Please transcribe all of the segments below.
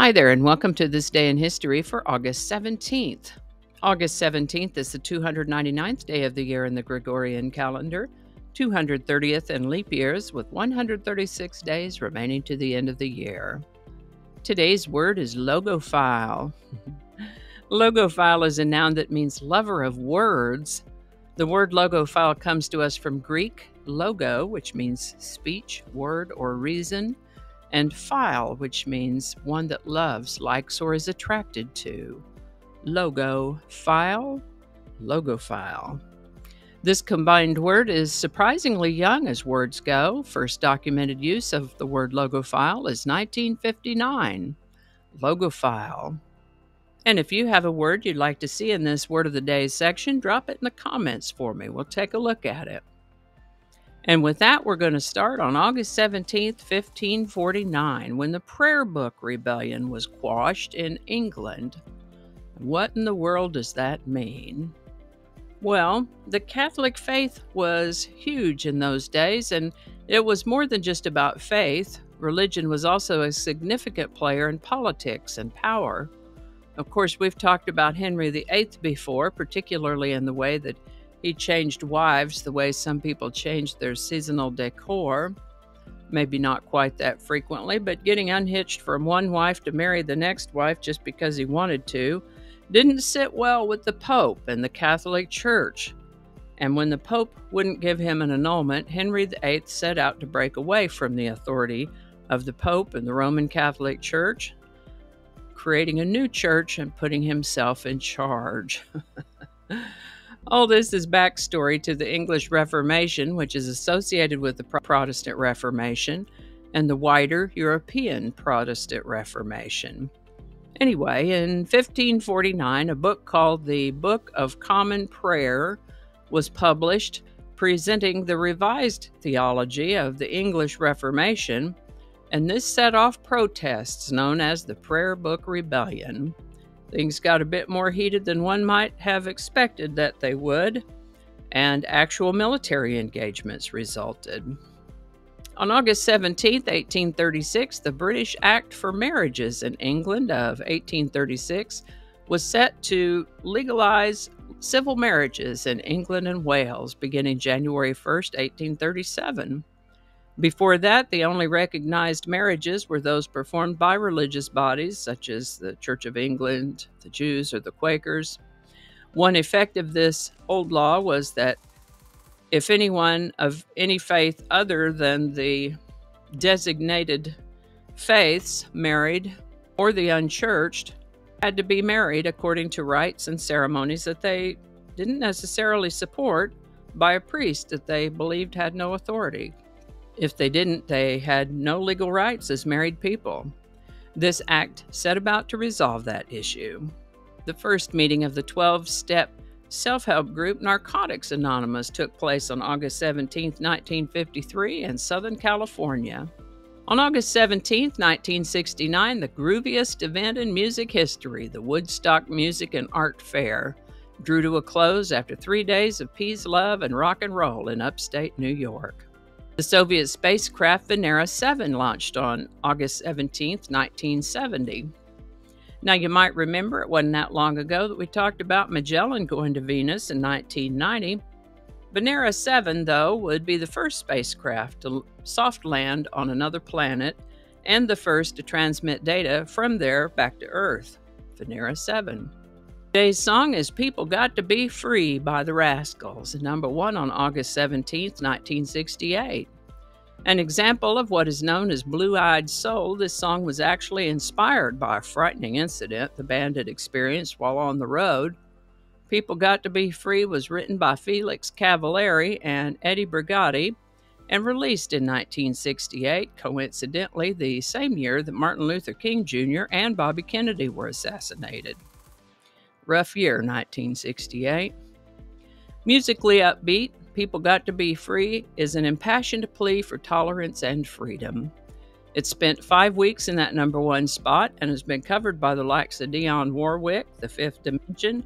Hi there, and welcome to This Day in History for August 17th. August 17th is the 299th day of the year in the Gregorian calendar, 230th in leap years, with 136 days remaining to the end of the year. Today's word is logophile. Logophile is a noun that means lover of words. The word logophile comes to us from Greek logo, which means speech, word, or reason, and phile, which means one that loves, likes, or is attracted to. Logophile, logophile. This combined word is surprisingly young as words go. First documented use of the word logophile is 1959. Logophile. And if you have a word you'd like to see in this Word of the Day section, drop it in the comments for me. We'll take a look at it. And with that, we're going to start on August 17th, 1549, when the Prayer Book Rebellion was quashed in England. What in the world does that mean? Well, the Catholic faith was huge in those days, and it was more than just about faith. Religion was also a significant player in politics and power. Of course, we've talked about Henry VIII before, particularly in the way that he changed wives the way some people changed their seasonal decor. Maybe not quite that frequently, but getting unhitched from one wife to marry the next wife just because he wanted to didn't sit well with the Pope and the Catholic Church. And when the Pope wouldn't give him an annulment, Henry VIII set out to break away from the authority of the Pope and the Roman Catholic Church, creating a new church and putting himself in charge. All this is backstory to the English Reformation, which is associated with the Protestant Reformation and the wider European Protestant Reformation. Anyway, in 1549, a book called the Book of Common Prayer was published, presenting the revised theology of the English Reformation, and this set off protests known as the Prayer Book Rebellion. Things got a bit more heated than one might have expected that they would, and actual military engagements resulted. On August 17, 1836, the British Act for Marriages in England of 1836 was set to legalize civil marriages in England and Wales beginning January 1, 1837. Before that, the only recognized marriages were those performed by religious bodies such as the Church of England, the Jews, or the Quakers. One effect of this old law was that if anyone of any faith other than the designated faiths married, or the unchurched, had to be married according to rites and ceremonies that they didn't necessarily support by a priest that they believed had no authority. If they didn't, they had no legal rights as married people. This act set about to resolve that issue. The first meeting of the 12-step self-help group Narcotics Anonymous took place on August 17, 1953 in Southern California. On August 17, 1969, the grooviest event in music history, the Woodstock Music and Art Fair, drew to a close after 3 days of peace, love, and rock and roll in upstate New York. The Soviet spacecraft Venera 7 launched on August 17, 1970. Now, you might remember it wasn't that long ago that we talked about Magellan going to Venus in 1990. Venera 7, though, would be the first spacecraft to soft land on another planet and the first to transmit data from there back to Earth. Venera 7. Today's song is People Got to Be Free by the Rascals, #1 on August 17, 1968. An example of what is known as blue-eyed soul, this song was actually inspired by a frightening incident the band had experienced while on the road. People Got to Be Free was written by Felix Cavallari and Eddie Brigatti and released in 1968, coincidentally the same year that Martin Luther King Jr. and Bobby Kennedy were assassinated. Rough year, 1968. Musically upbeat, People Got to Be Free is an impassioned plea for tolerance and freedom. It spent 5 weeks in that #1 spot and has been covered by the likes of Dionne Warwick, The Fifth Dimension,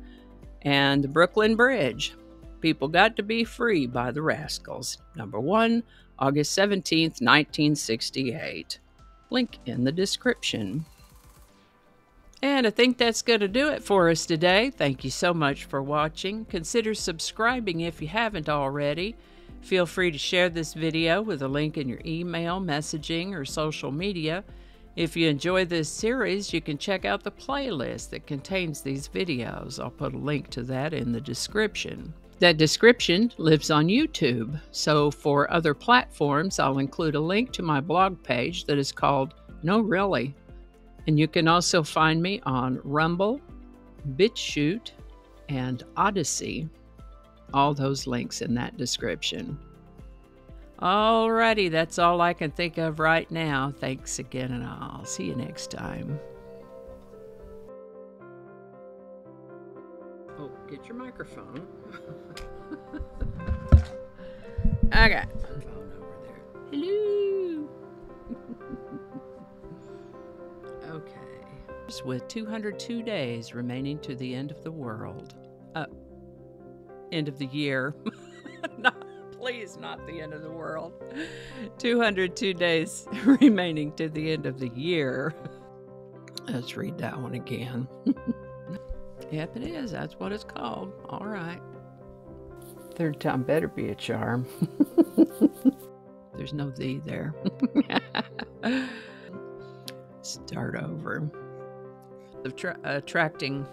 and the Brooklyn Bridge. People Got to Be Free by the Rascals, #1, August 17, 1968. Link in the description. And I think that's going to do it for us today. Thank you so much for watching. Consider subscribing if you haven't already. Feel free to share this video with a link in your email, messaging, or social media. If you enjoy this series, you can check out the playlist that contains these videos. I'll put a link to that in the description. That description lives on YouTube, so for other platforms, I'll include a link to my blog page that is called No Really. And you can also find me on Rumble, BitChute, and Odyssey. All those links in that description. Alrighty, that's all I can think of right now. Thanks again, and I'll see you next time. Oh, get your microphone. Okay. Phone over there. Hello. Okay. With 202 days remaining to the end of the world. End of the year. Please, not the end of the world. 202 days remaining to the end of the year. Let's read that one again. Yep, it is. That's what it's called. All right. Third time better be a charm. There's no "the" there. Start over. Attracting.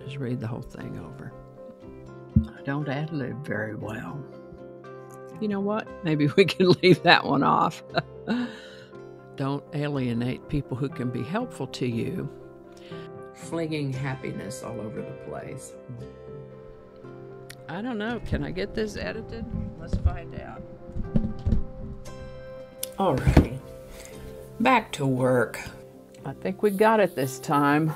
Just read the whole thing over. I don't ad-lib very well. You know what? Maybe we can leave that one off. Don't alienate people who can be helpful to you. Flinging happiness all over the place. I don't know. Can I get this edited? Let's find out. Alrighty. Back to work. I think we got it this time.